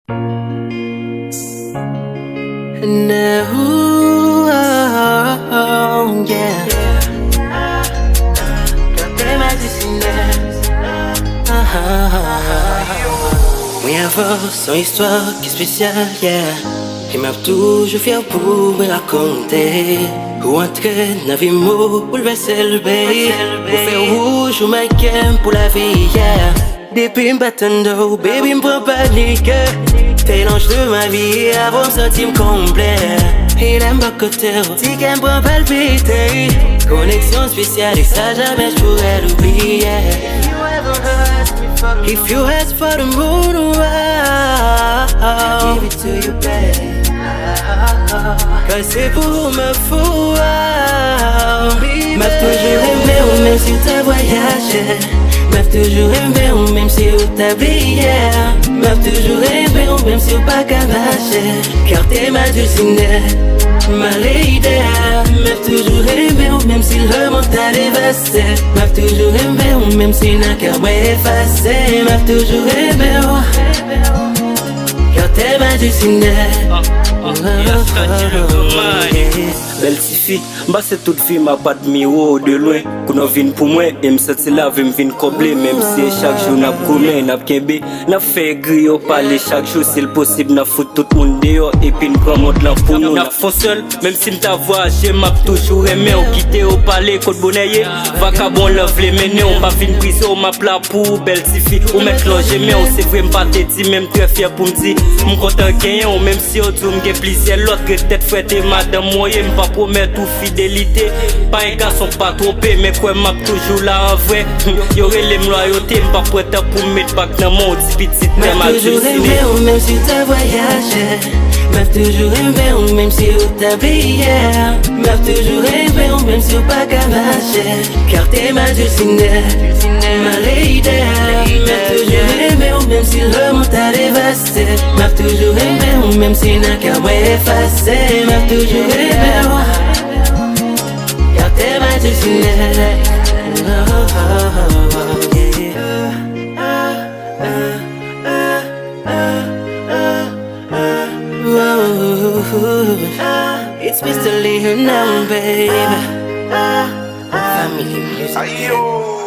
No, yeah. Quand t'es ma oui, avoir son histoire qui est spéciale, yeah. Il m'a toujours fier pour me raconter. Ou entrer dans vie mou, bouleverser le baby. Pour faire rouge ou my game pour la vie, yeah. Depuis m'battando, baby m'prend panique. T'es l'ange de ma vie, avant me sentir complet. Il aime ma côté, si qu'elle m'prend palpiter. Connexion spéciale et ça jamais j'pourrais l'oublier. If you ask for the moon, I'll give it to you, babe. Cause c'est pour me foutre. M'a toujours aimé ou même si t'as voyagé. M'a toujours aimé ou même si t'as oublié. M'a toujours aimé ou même si pas qu'à marcher. Car t'es ma dulcinée, ma lady. M'a toujours aimé ou même si le monde t'a dévasté. M'a toujours aimé ou même si n'a qu'à m'effacer. M'a toujours aimé car t'es ma dulcinée. Belle si fille, bah c'est toute fille m'a pas de miro de loin. Qu'on a vin pour moi, et m'senti là, vin coblé. Même si chaque jour n'a commis, n'a kembe, n'a fait gris au palais. Chaque jour c'est le possible, n'a fout tout le monde dehors. Et puis n'prend mon là pour nous. N'a fond seul, même si m'ta voyagé, m'a toujours aimé. On quitte au palais, côte bonnet, vacabon love les mener. On va vin briser, on m'a plat pour belle si fille. On met cloche, mais on sait vraiment pas t'aider. Même très fier pour m'dire, m'content gagner. Ou même si on dit m'gay plaisir, l'autre que tête fouette et madame moyen. M'pas promettre ou fidélité. Pas un garçon pas trompé, mais quoi m'a toujours là en vrai. Y'aurait les loyautés, m'pas prêt pour mettre back dans mon petit mais m'a toujours aimé ou même si t'as voyagé. M'a toujours aimé ou même si t'as oublié. M'a toujours aimé ou même si pas qu'à marcher. Car t'es ma dulcinée, ma lady. M'a toujours aimé ou même si le monde t'a dévasté. M'a toujours aimé ou même si n'a qu'à m'effacer. M'a toujours aimé car t'es ma dulcinée. It's Mr. Lee now, baby. Family music.